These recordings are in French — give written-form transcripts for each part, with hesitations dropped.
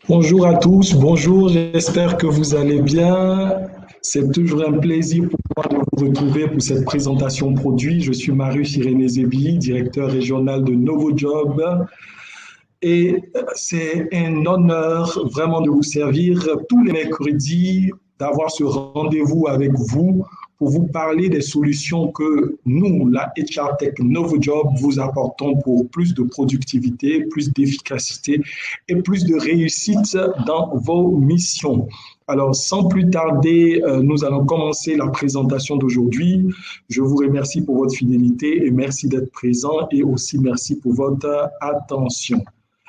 Bonjour à tous, bonjour, j'espère que vous allez bien. C'est toujours un plaisir pour moi de vous retrouver pour cette présentation produit. Je suis Marius Irénée Zébi, directeur régional de NovoJob. Et c'est un honneur vraiment de vous servir tous les mercredis, d'avoir ce rendez-vous avec vous pour vous parler des solutions que nous, la HR Tech NovoJob, vous apportons pour plus de productivité, plus d'efficacité et plus de réussite dans vos missions. Alors, sans plus tarder, nous allons commencer la présentation d'aujourd'hui. Je vous remercie pour votre fidélité et merci d'être présent et aussi merci pour votre attention.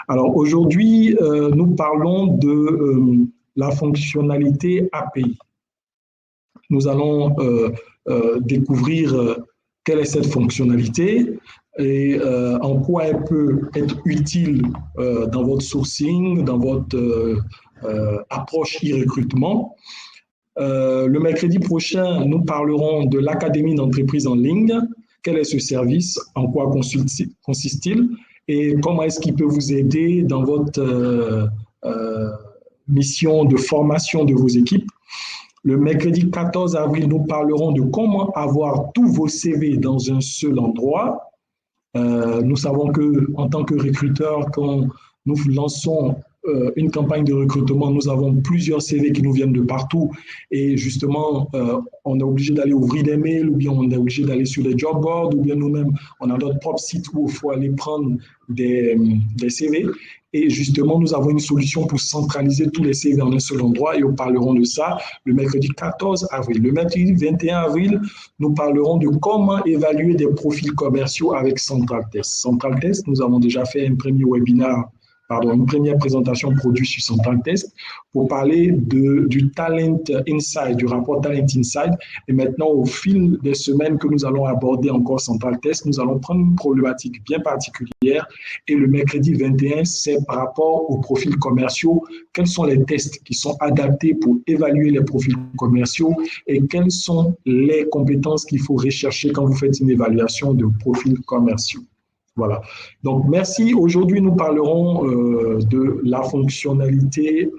Alors aujourd'hui, nous parlons de la fonctionnalité API. Nous allons découvrir quelle est cette fonctionnalité et en quoi elle peut être utile dans votre sourcing, dans votre approche e-recrutement. Le mercredi prochain, nous parlerons de l'Académie d'entreprise en ligne. Quel est ce service? En quoi consiste-t-il? Et comment est-ce qu'il peut vous aider dans votre mission de formation de vos équipes. Le mercredi 14 avril, nous parlerons de comment avoir tous vos CV dans un seul endroit. Nous savons qu'en tant que recruteur, quand nous lançons une campagne de recrutement, nous avons plusieurs CV qui nous viennent de partout et justement, on est obligé d'aller ouvrir des mails ou bien on est obligé d'aller sur des job boards ou bien nous-mêmes, on a notre propre site où il faut aller prendre des CV. Et justement, nous avons une solution pour centraliser tous les CV en un seul endroit et nous parlerons de ça le mercredi 14 avril. Le mercredi 21 avril, nous parlerons de comment évaluer des profils commerciaux avec Central Test. Central Test, nous avons déjà fait un premier webinaire, une première présentation produit sur Central Test pour parler du Talent Inside, du rapport Talent Inside. Et maintenant, au fil des semaines que nous allons aborder encore Central Test, nous allons prendre une problématique bien particulière. Et le mercredi 21, c'est par rapport aux profils commerciaux. Quels sont les tests qui sont adaptés pour évaluer les profils commerciaux et quelles sont les compétences qu'il faut rechercher quand vous faites une évaluation de profils commerciaux. Voilà. Donc, merci. Aujourd'hui, nous parlerons de la fonctionnalité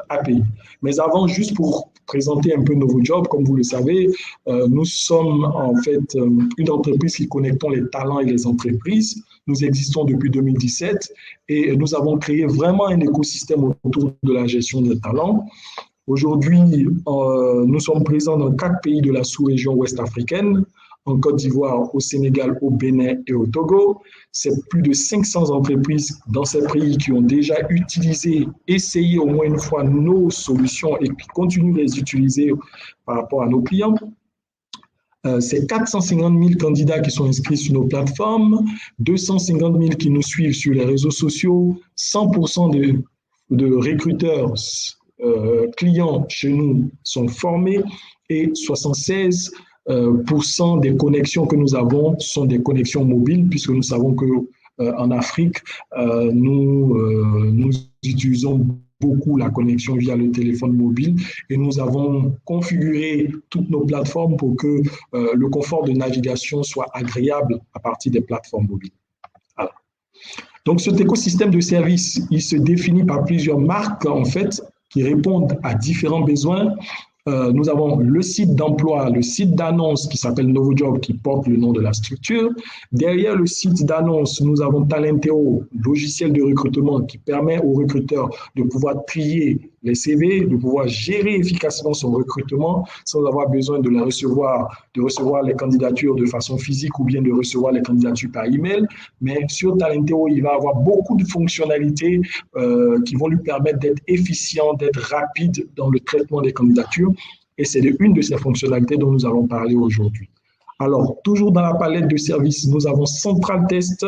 API. Mais avant, juste pour présenter un peu NovoJob, comme vous le savez, nous sommes en fait une entreprise qui connectons les talents et les entreprises. Nous existons depuis 2017 et nous avons créé vraiment un écosystème autour de la gestion des talents. Aujourd'hui, nous sommes présents dans 4 pays de la sous-région ouest africaine, en Côte d'Ivoire, au Sénégal, au Bénin et au Togo. C'est plus de 500 entreprises dans ces pays qui ont déjà utilisé, essayé au moins une fois nos solutions et qui continuent de les utiliser par rapport à nos clients. C'est 450 000 candidats qui sont inscrits sur nos plateformes, 250 000 qui nous suivent sur les réseaux sociaux, 100% de recruteurs clients chez nous sont formés et 76 des connexions que nous avons sont des connexions mobiles, puisque nous savons qu'en Afrique, nous utilisons beaucoup la connexion via le téléphone mobile et nous avons configuré toutes nos plateformes pour que le confort de navigation soit agréable à partir des plateformes mobiles. Alors. Donc, cet écosystème de services, il se définit par plusieurs marques, en fait, qui répondent à différents besoins. Nous avons le site d'emploi, le site d'annonce qui s'appelle NovoJob, qui porte le nom de la structure. Derrière le site d'annonce, nous avons Talenteo, logiciel de recrutement qui permet aux recruteurs de pouvoir trier les CV, de pouvoir gérer efficacement son recrutement sans avoir besoin de recevoir les candidatures de façon physique ou bien de recevoir les candidatures par email. Mais sur Talenteo, il va avoir beaucoup de fonctionnalités qui vont lui permettre d'être efficient, d'être rapide dans le traitement des candidatures. Et c'est une de ces fonctionnalités dont nous allons parler aujourd'hui. Alors, toujours dans la palette de services, nous avons Central Test.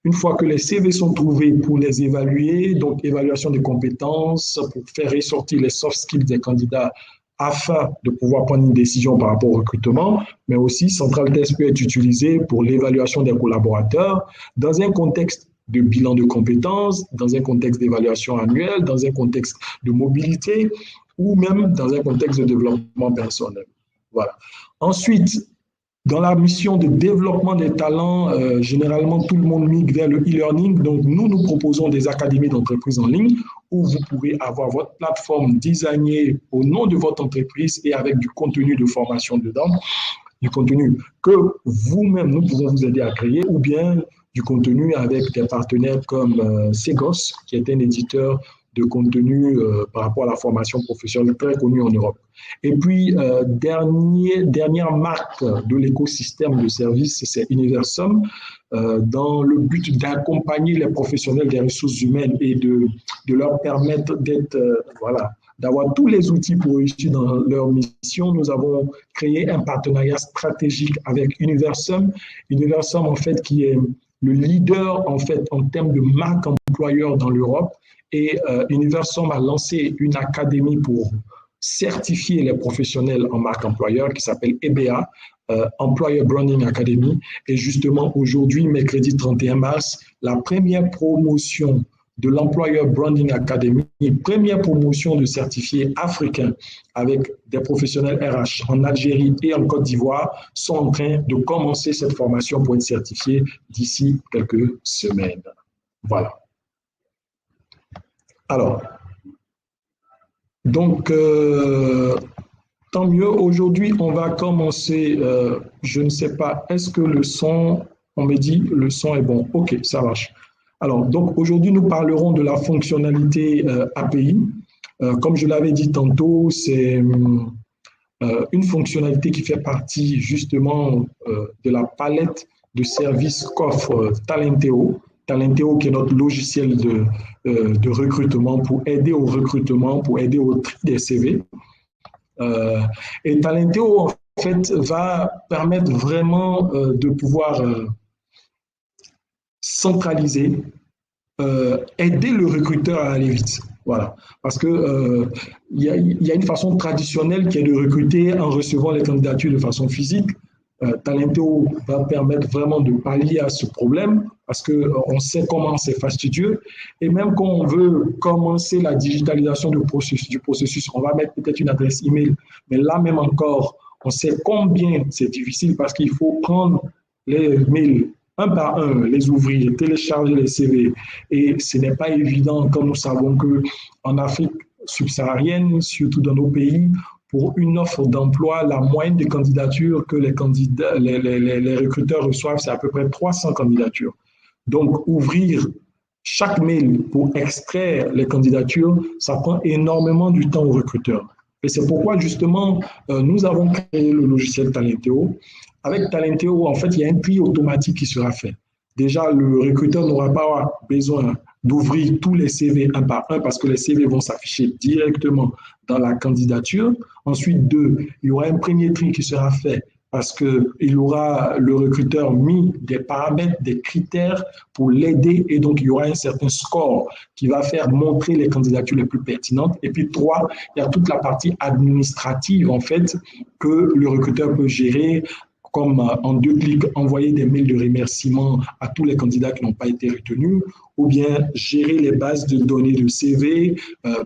Une fois que les CV sont trouvés pour les évaluer, donc évaluation des compétences, pour faire ressortir les soft skills des candidats afin de pouvoir prendre une décision par rapport au recrutement, mais aussi Central Test peut être utilisé pour l'évaluation des collaborateurs dans un contexte de bilan de compétences, dans un contexte d'évaluation annuelle, dans un contexte de mobilité ou même dans un contexte de développement personnel. Voilà. Ensuite, Dans la mission de développement des talents, généralement, tout le monde migre vers le e-learning. Donc, nous proposons des académies d'entreprise en ligne où vous pourrez avoir votre plateforme designée au nom de votre entreprise et avec du contenu de formation dedans, du contenu que vous-même, nous pouvons vous aider à créer, ou bien du contenu avec des partenaires comme Segos, qui est un éditeur de contenu par rapport à la formation professionnelle très connu en Europe. Et puis, dernière marque de l'écosystème de services, c'est Universum, dans le but d'accompagner les professionnels des ressources humaines et de leur permettre d'être, voilà, d'avoir tous les outils pour réussir dans leur mission. Nous avons créé un partenariat stratégique avec Universum. Universum, en fait, qui est le leader, en fait, en termes de marque employeur dans l'Europe. Et Universum a lancé une académie pour certifier les professionnels en marque employeur qui s'appelle EBA, Employer Branding Academy. Et justement, aujourd'hui, mercredi 31 mars, la première promotion de l'Employer Branding Academy, première promotion de certifiés africains avec des professionnels RH en Algérie et en Côte d'Ivoire sont en train de commencer cette formation pour être certifiés d'ici quelques semaines. Voilà. Alors, donc, tant mieux. Aujourd'hui, on va commencer, je ne sais pas, est-ce que le son, on me dit, le son est bon. OK, ça marche. Alors, donc, aujourd'hui, nous parlerons de la fonctionnalité API. Comme je l'avais dit tantôt, c'est une fonctionnalité qui fait partie, justement, de la palette de services qu'offre Talenteo. Talenteo, qui est notre logiciel de recrutement pour aider au recrutement, pour aider au tri des CV. Et Talenteo, en fait, va permettre vraiment de pouvoir centraliser, aider le recruteur à aller vite. Voilà. Parce que y a une façon traditionnelle qui est de recruter en recevant les candidatures de façon physique. Talenteo va permettre vraiment de pallier à ce problème parce qu'on sait comment c'est fastidieux. Et même quand on veut commencer la digitalisation du processus, on va mettre peut-être une adresse email, mais là même encore, on sait combien c'est difficile parce qu'il faut prendre les mails un par un, les ouvrir, télécharger les CV. Et ce n'est pas évident quand nous savons qu'en Afrique subsaharienne, surtout dans nos pays, pour une offre d'emploi, la moyenne des candidatures que les recruteurs reçoivent, c'est à peu près 300 candidatures. Donc, ouvrir chaque mail pour extraire les candidatures, ça prend énormément du temps aux recruteurs. Et c'est pourquoi, justement, nous avons créé le logiciel Talenteo. Avec Talenteo, en fait, il y a un tri automatique qui sera fait. Déjà, le recruteur n'aura pas besoin d'ouvrir tous les CV un par un parce que les CV vont s'afficher directement dans la candidature. Ensuite, il y aura un premier tri qui sera fait parce qu'il aura le recruteur mis des paramètres, des critères pour l'aider et donc il y aura un certain score qui va faire montrer les candidatures les plus pertinentes. Et puis 3, il y a toute la partie administrative en fait que le recruteur peut gérer, comme en 2 clics, envoyer des mails de remerciement à tous les candidats qui n'ont pas été retenus, ou bien gérer les bases de données de CV,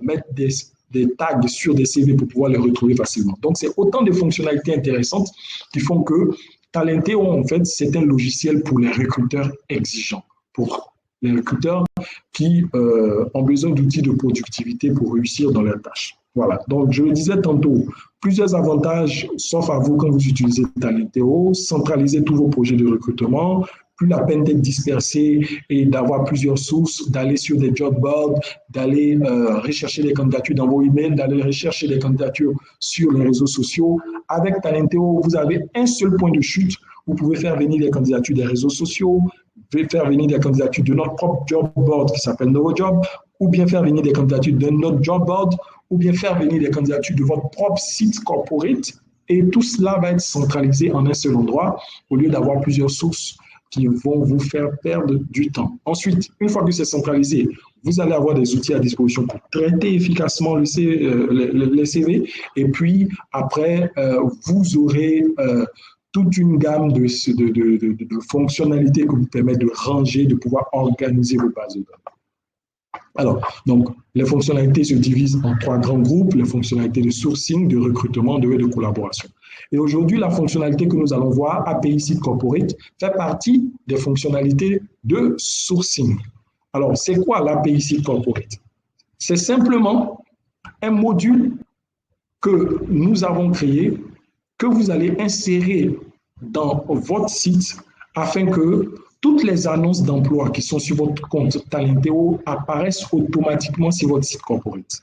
mettre des tags sur des CV pour pouvoir les retrouver facilement. Donc, c'est autant de fonctionnalités intéressantes qui font que Talenteo, en fait, c'est un logiciel pour les recruteurs exigeants, pour les recruteurs qui ont besoin d'outils de productivité pour réussir dans leurs tâches. Voilà, donc je le disais tantôt, plusieurs avantages s'offrent à vous quand vous utilisez Talenteo, centraliser tous vos projets de recrutement, plus la peine d'être dispersé et d'avoir plusieurs sources, d'aller sur des job boards, d'aller rechercher des candidatures dans vos emails, d'aller rechercher des candidatures sur les réseaux sociaux. Avec Talenteo, vous avez un seul point de chute, vous pouvez faire venir les candidatures des réseaux sociaux, vous pouvez faire venir des candidatures de notre propre job board qui s'appelle NovoJob, ou bien faire venir des candidatures d'un autre job board, ou bien faire venir des candidatures de votre propre site corporate. Et tout cela va être centralisé en un seul endroit au lieu d'avoir plusieurs sources qui vont vous faire perdre du temps. Ensuite, une fois que c'est centralisé, vous allez avoir des outils à disposition pour traiter efficacement les CV. Et puis, après, vous aurez toute une gamme de fonctionnalités qui vous permettent de ranger, de pouvoir organiser vos bases de données. Alors, donc, les fonctionnalités se divisent en 3 grands groupes, les fonctionnalités de sourcing, de recrutement, de collaboration. Et aujourd'hui, la fonctionnalité que nous allons voir, API Site Corporate, fait partie des fonctionnalités de sourcing. Alors, c'est quoi l'API Site Corporate? C'est simplement un module que nous avons créé, que vous allez insérer dans votre site afin que toutes les annonces d'emploi qui sont sur votre compte Talenteo apparaissent automatiquement sur votre site corporate.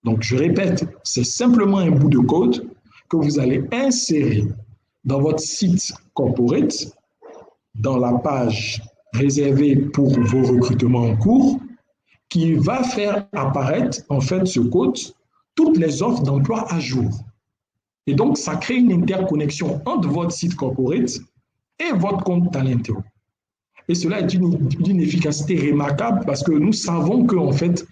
Donc, je répète, c'est simplement un bout de code que vous allez insérer dans votre site corporate, dans la page réservée pour vos recrutements en cours, qui va faire apparaître, en fait, ce code, toutes les offres d'emploi à jour. Et donc, ça crée une interconnexion entre votre site corporate et votre compte Talenteo. Et cela est d'une efficacité remarquable parce que nous savons que, en fait,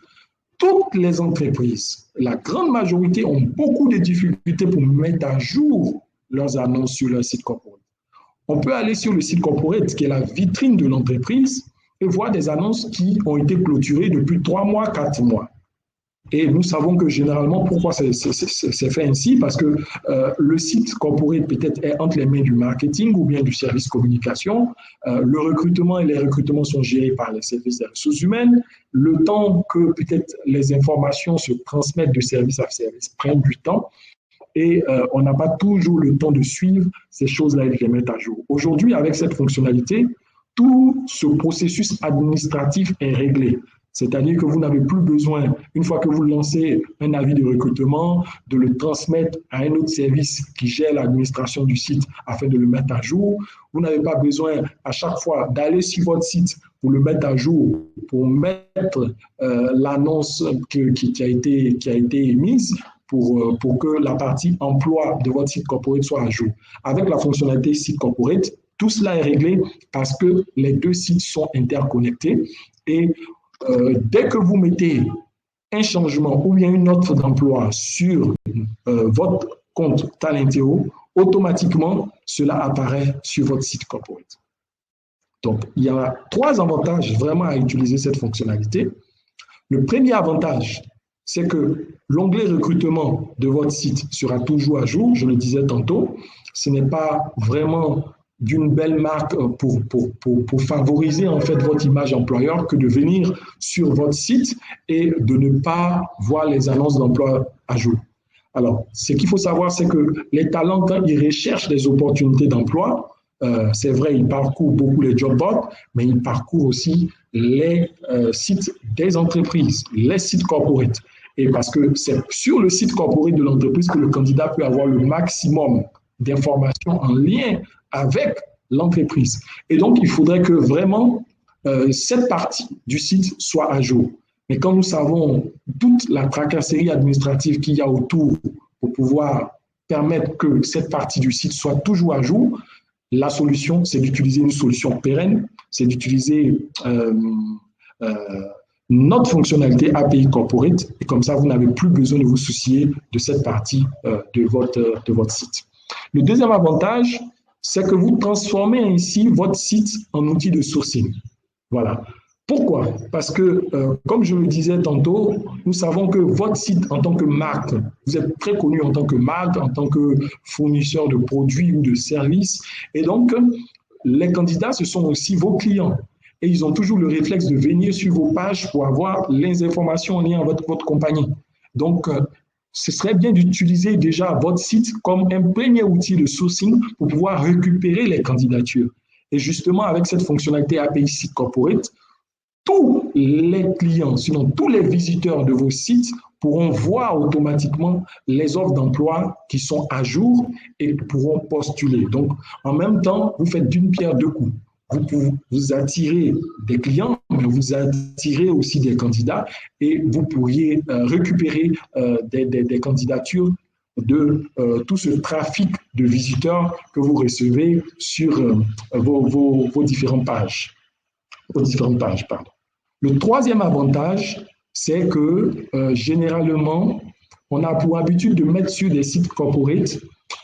toutes les entreprises, la grande majorité, ont beaucoup de difficultés pour mettre à jour leurs annonces sur leur site corporate. On peut aller sur le site corporate, qui est la vitrine de l'entreprise, et voir des annonces qui ont été clôturées depuis 3 mois, 4 mois. Et nous savons que généralement, pourquoi c'est fait ainsi? Parce que le site corporate peut-être est entre les mains du marketing ou bien du service communication. Le recrutement et les recrutements sont gérés par les services des ressources humaines. Le temps que peut-être les informations se transmettent de service à service prennent du temps. Et on n'a pas toujours le temps de suivre ces choses-là et de les mettre à jour. Aujourd'hui, avec cette fonctionnalité, tout ce processus administratif est réglé. C'est-à-dire que vous n'avez plus besoin, une fois que vous lancez un avis de recrutement, de le transmettre à un autre service qui gère l'administration du site afin de le mettre à jour. Vous n'avez pas besoin à chaque fois d'aller sur votre site pour le mettre à jour, pour mettre l'annonce qui a été émise pour que la partie emploi de votre site corporate soit à jour. Avec la fonctionnalité site corporate, tout cela est réglé parce que les deux sites sont interconnectés et dès que vous mettez un changement ou bien une offre d'emploi sur votre compte Talenteo, automatiquement, cela apparaît sur votre site corporate. Donc, il y a 3 avantages vraiment à utiliser cette fonctionnalité. Le premier avantage, c'est que l'onglet recrutement de votre site sera toujours à jour. Je le disais tantôt, ce n'est pas vraiment d'une belle marque pour favoriser en fait votre image employeur que de venir sur votre site et de ne pas voir les annonces d'emploi à jour. Alors, ce qu'il faut savoir, c'est que les talents, quand ils recherchent des opportunités d'emploi, c'est vrai, ils parcourent beaucoup les job boards, mais ils parcourent aussi les sites des entreprises, les sites corporate. Et parce que c'est sur le site corporate de l'entreprise que le candidat peut avoir le maximum d'informations en lien avec l'entreprise. Et donc, il faudrait que vraiment cette partie du site soit à jour. Mais quand nous savons toute la tracasserie administrative qu'il y a autour pour pouvoir permettre que cette partie du site soit toujours à jour, la solution, c'est d'utiliser une solution pérenne, c'est d'utiliser notre fonctionnalité API Corporate, et comme ça, vous n'avez plus besoin de vous soucier de cette partie de votre site. Le deuxième avantage, c'est que vous transformez ainsi votre site en outil de sourcing. Voilà. Pourquoi? Parce que, comme je le disais tantôt, nous savons que votre site en tant que marque, vous êtes très connu en tant que marque, en tant que fournisseur de produits ou de services. Et donc, les candidats, ce sont aussi vos clients. Et ils ont toujours le réflexe de venir sur vos pages pour avoir les informations en lien avec votre compagnie. Donc, ce serait bien d'utiliser déjà votre site comme un premier outil de sourcing pour pouvoir récupérer les candidatures. Et justement, avec cette fonctionnalité API Site Corporate, tous les clients, sinon tous les visiteurs de vos sites pourront voir automatiquement les offres d'emploi qui sont à jour et pourront postuler. Donc, en même temps, vous faites d'une pierre deux coups. Vous attirez des clients, mais vous attirez aussi des candidats et vous pourriez récupérer des candidatures de tout ce trafic de visiteurs que vous recevez sur vos différentes pages. Le troisième avantage, c'est que généralement, on a pour habitude de mettre sur des sites corporate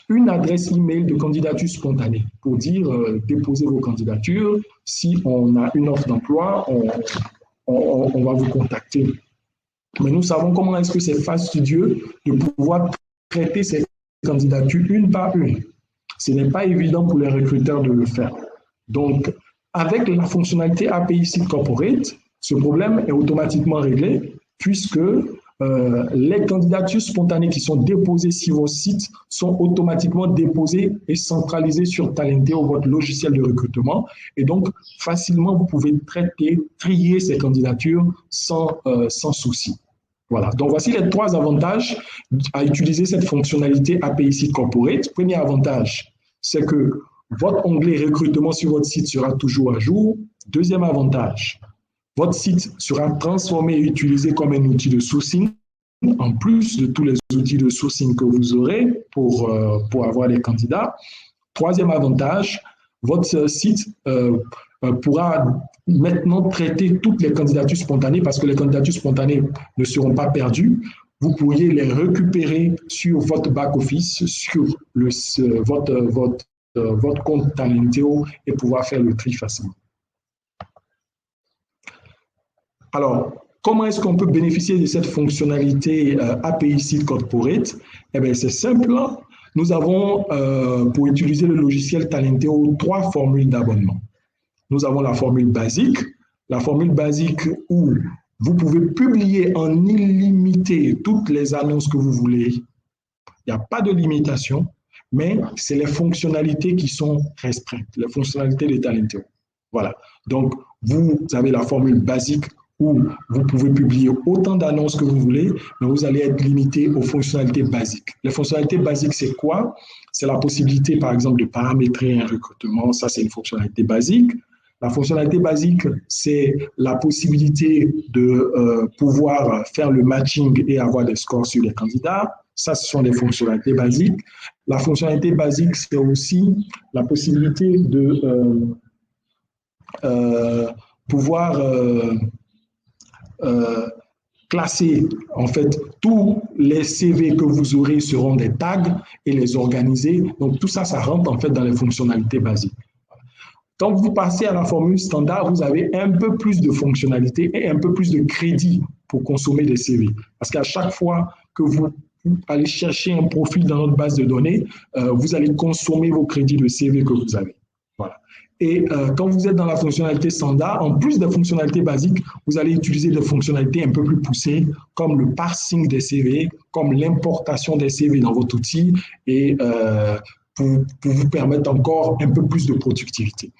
une adresse email de candidature spontanée pour dire déposez vos candidatures. Si on a une offre d'emploi, on va vous contacter. Mais nous savons comment est-ce que c'est fastidieux de pouvoir traiter ces candidatures une par une. Ce n'est pas évident pour les recruteurs de le faire. Donc, avec la fonctionnalité API Seed Corporate, ce problème est automatiquement réglé puisque les candidatures spontanées qui sont déposées sur vos sites sont automatiquement déposées et centralisées sur Talenteo, votre logiciel de recrutement. Et donc, facilement, vous pouvez trier ces candidatures sans souci. Voilà. Donc, voici les 3 avantages à utiliser cette fonctionnalité API Seed Corporate. Premier avantage, c'est que votre onglet recrutement sur votre site sera toujours à jour. Deuxième avantage, votre site sera transformé et utilisé comme un outil de sourcing, en plus de tous les outils de sourcing que vous aurez pour avoir des candidats. Troisième avantage, votre site pourra maintenant traiter toutes les candidatures spontanées parce que les candidatures spontanées ne seront pas perdues. Vous pourriez les récupérer sur votre back-office, sur votre compte Talenteo et pouvoir faire le tri facilement. Alors, comment est-ce qu'on peut bénéficier de cette fonctionnalité API Seed Corporate? Eh bien, c'est simple. Nous avons, pour utiliser le logiciel Talenteo, 3 formules d'abonnement. Nous avons la formule basique où vous pouvez publier en illimité toutes les annonces que vous voulez. Il n'y a pas de limitation, mais c'est les fonctionnalités qui sont restreintes, les fonctionnalités de Talenteo. Voilà. Donc, vous avez la formule basique où vous pouvez publier autant d'annonces que vous voulez, mais vous allez être limité aux fonctionnalités basiques. Les fonctionnalités basiques, c'est quoi? C'est la possibilité, par exemple, de paramétrer un recrutement. Ça, c'est une fonctionnalité basique. La fonctionnalité basique, c'est la possibilité de pouvoir faire le matching et avoir des scores sur les candidats. Ça, ce sont les fonctionnalités basiques. La fonctionnalité basique, c'est aussi la possibilité de pouvoir classer, en fait, tous les CV que vous aurez seront des tags et les organiser. Donc, tout ça, ça rentre en fait dans les fonctionnalités basiques. Quand vous passez à la formule standard, vous avez un peu plus de fonctionnalités et un peu plus de crédit pour consommer des CV. Parce qu'à chaque fois que vous allez chercher un profil dans notre base de données, vous allez consommer vos crédits de CV que vous avez. Voilà. Et quand vous êtes dans la fonctionnalité standard, en plus des fonctionnalités basiques, vous allez utiliser des fonctionnalités un peu plus poussées, comme le parsing des CV, comme l'importation des CV dans votre outil et pour vous permettre encore un peu plus de productivité.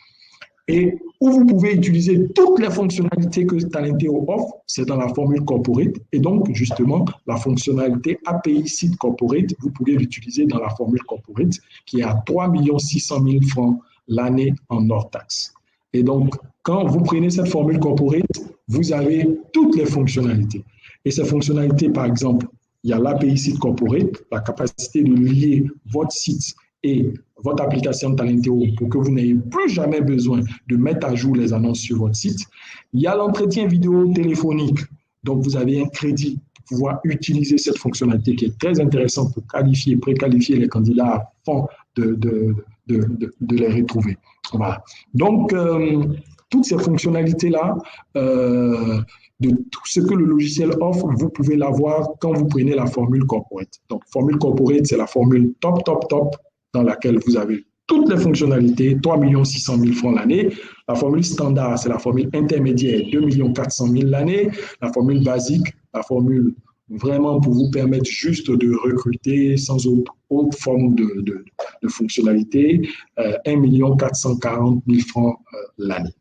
Et où vous pouvez utiliser toutes les fonctionnalités que Talenteo offre, c'est dans la formule corporate. Et donc, justement, la fonctionnalité API Seed Corporate, vous pouvez l'utiliser dans la formule corporate qui est à 3 600 000 francs l'année en hors taxe. Et donc, quand vous prenez cette formule corporate, vous avez toutes les fonctionnalités. Et ces fonctionnalités, par exemple, il y a l'API Seed Corporate, la capacité de lier votre site et votre application Talenteo pour que vous n'ayez plus jamais besoin de mettre à jour les annonces sur votre site. Il y a l'entretien vidéo téléphonique. Donc, vous avez un crédit pour pouvoir utiliser cette fonctionnalité qui est très intéressante pour préqualifier les candidats afin de les retrouver. Voilà. Donc, toutes ces fonctionnalités-là, de tout ce que le logiciel offre, vous pouvez l'avoir quand vous prenez la formule corporate. Donc, formule corporate, c'est la formule top, top, top, dans laquelle vous avez toutes les fonctionnalités, 3 600 000 francs l'année. La formule standard, c'est la formule intermédiaire, 2 400 000 l'année. La formule basique, la formule vraiment pour vous permettre juste de recruter sans autre forme de fonctionnalité, 1 440 000 francs l'année.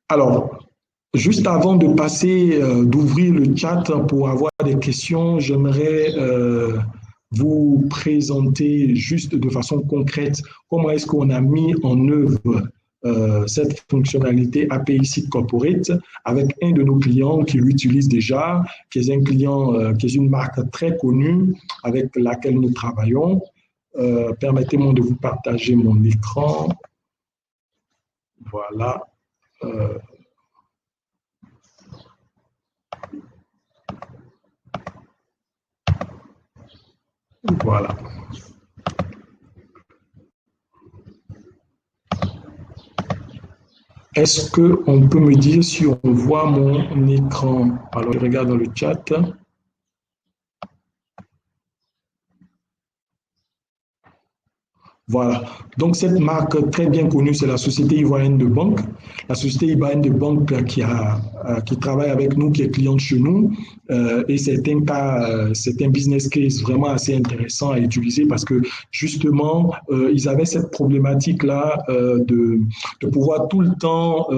Alors, juste avant de passer, d'ouvrir le chat pour avoir des questions, j'aimerais vous présenter juste de façon concrète comment est-ce qu'on a mis en œuvre cette fonctionnalité API Seed Corporate avec un de nos clients qui l'utilise déjà, qui est un client, qui est une marque très connue avec laquelle nous travaillons. Permettez-moi de vous partager mon écran. Voilà. Voilà. Est-ce qu'on peut me dire si on voit mon écran? Alors, je regarde dans le chat. Voilà. Donc, cette marque très bien connue, c'est la Société Ivoirienne de Banque. La Société Ivoirienne de Banque qui travaille avec nous, qui est cliente chez nous. Et c'est un business case vraiment assez intéressant à utiliser parce que justement, ils avaient cette problématique-là de pouvoir tout le temps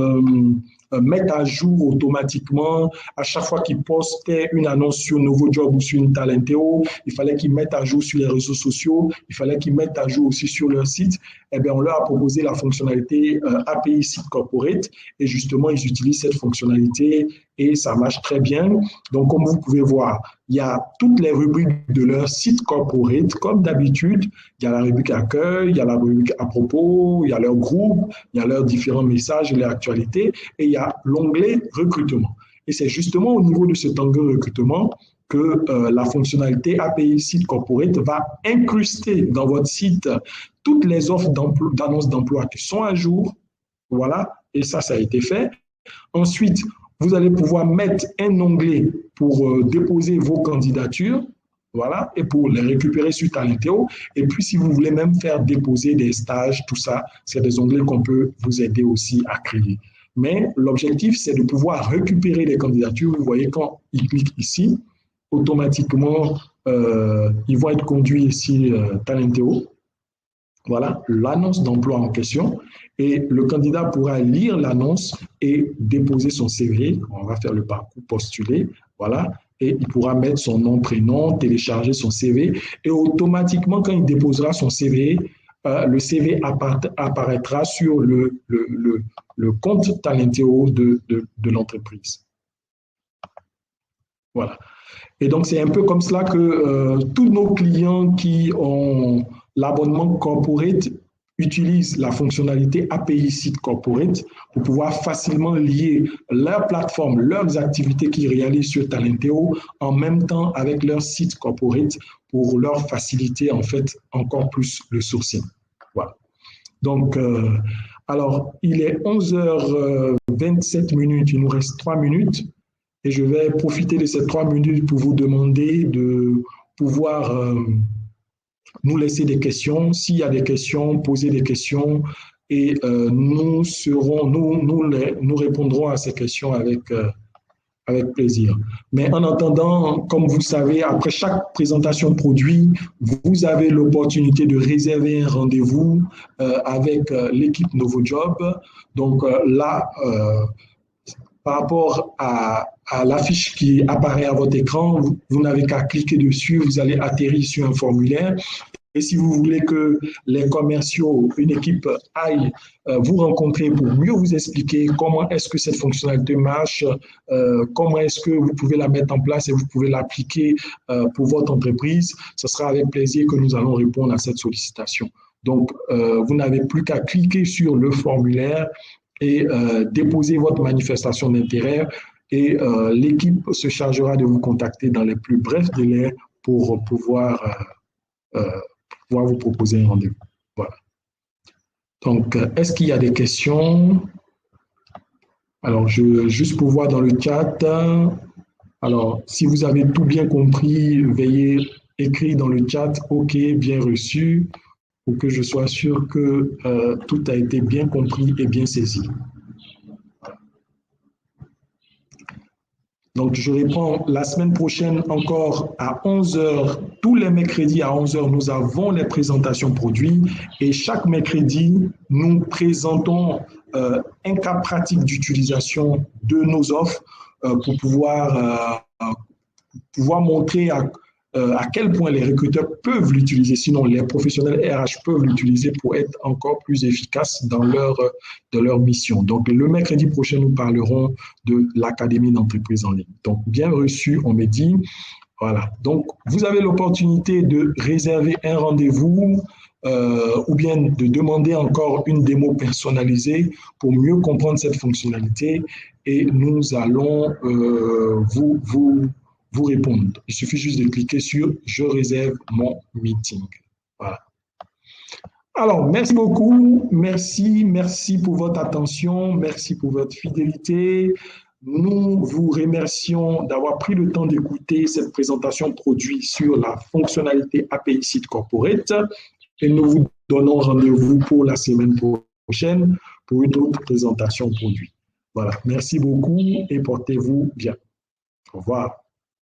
mettre à jour automatiquement à chaque fois qu'ils postaient une annonce sur Nouveau Job ou sur une Talenteo, il fallait qu'ils mettent à jour sur les réseaux sociaux, il fallait qu'ils mettent à jour aussi sur leur site. Eh bien, on leur a proposé la fonctionnalité API Site Corporate et justement, ils utilisent cette fonctionnalité et ça marche très bien. Donc, comme vous pouvez voir, il y a toutes les rubriques de leur site corporate, comme d'habitude. Il y a la rubrique accueil, il y a la rubrique à propos, il y a leur groupe, il y a leurs différents messages et leurs actualités, et il y a l'onglet recrutement. Et c'est justement au niveau de cet onglet recrutement que la fonctionnalité API Site Corporate va incruster dans votre site toutes les offres d'annonces d'emploi qui sont à jour. Voilà, et ça a été fait. Ensuite, vous allez pouvoir mettre un onglet pour déposer vos candidatures, voilà, et pour les récupérer sur Talenteo. Et puis, si vous voulez même faire déposer des stages, tout ça, c'est des onglets qu'on peut vous aider aussi à créer. Mais l'objectif, c'est de pouvoir récupérer les candidatures. Vous voyez, quand ils cliquent ici, automatiquement, ils vont être conduits ici Talenteo. Voilà l'annonce d'emploi en question et le candidat pourra lire l'annonce et déposer son CV. On va faire le parcours postulé, voilà, et il pourra mettre son nom, prénom, télécharger son CV et automatiquement, quand il déposera son CV, le CV apparaîtra sur le compte Talenteo de l'entreprise. Voilà. Et donc, c'est un peu comme cela que tous nos clients qui ont l'abonnement corporate utilisent la fonctionnalité API Site Corporate pour pouvoir facilement lier leur plateforme, leurs activités qu'ils réalisent sur Talenteo en même temps avec leur site corporate pour leur faciliter en fait encore plus le sourcing. Voilà. Donc, alors, il est 11h27 minutes, il nous reste 3 minutes. Et je vais profiter de ces 3 minutes pour vous demander de pouvoir nous laisser des questions. S'il y a des questions, poser des questions et nous répondrons à ces questions avec plaisir. Mais en attendant, comme vous savez, après chaque présentation de produit, vous avez l'opportunité de réserver un rendez-vous avec l'équipe NovoJob. Donc là, par rapport à l'affiche qui apparaît à votre écran, vous n'avez qu'à cliquer dessus, vous allez atterrir sur un formulaire. Et si vous voulez que les commerciaux, une équipe aille vous rencontrer pour mieux vous expliquer comment est-ce que cette fonctionnalité marche, comment est-ce que vous pouvez la mettre en place et vous pouvez l'appliquer pour votre entreprise, ce sera avec plaisir que nous allons répondre à cette sollicitation. Donc, vous n'avez plus qu'à cliquer sur le formulaire et déposer votre manifestation d'intérêt et l'équipe se chargera de vous contacter dans les plus brefs délais pour pouvoir vous proposer un rendez-vous. Voilà. Donc, est-ce qu'il y a des questions? Alors, juste pour voir dans le chat. Alors, si vous avez tout bien compris, veuillez écrire dans le chat « OK, bien reçu » pour que je sois sûr que tout a été bien compris et bien saisi. Donc, je réponds, la semaine prochaine encore à 11h, tous les mercredis à 11h, nous avons les présentations produits et chaque mercredi, nous présentons un cas pratique d'utilisation de nos offres pour pouvoir montrer à quel point les recruteurs peuvent l'utiliser, sinon les professionnels RH peuvent l'utiliser pour être encore plus efficaces dans leur mission. Donc, le mercredi prochain, nous parlerons de l'Académie d'entreprise en ligne. Donc, bien reçu, on me dit. Voilà. Donc, vous avez l'opportunité de réserver un rendez-vous ou bien de demander encore une démo personnalisée pour mieux comprendre cette fonctionnalité et nous allons vous répondre. Il suffit juste de cliquer sur « Je réserve mon meeting ». Voilà. Alors, merci beaucoup. Merci pour votre attention. Merci pour votre fidélité. Nous vous remercions d'avoir pris le temps d'écouter cette présentation produit sur la fonctionnalité API Site Corporate et nous vous donnons rendez-vous pour la semaine prochaine pour une autre présentation produit. Voilà, merci beaucoup et portez-vous bien. Au revoir.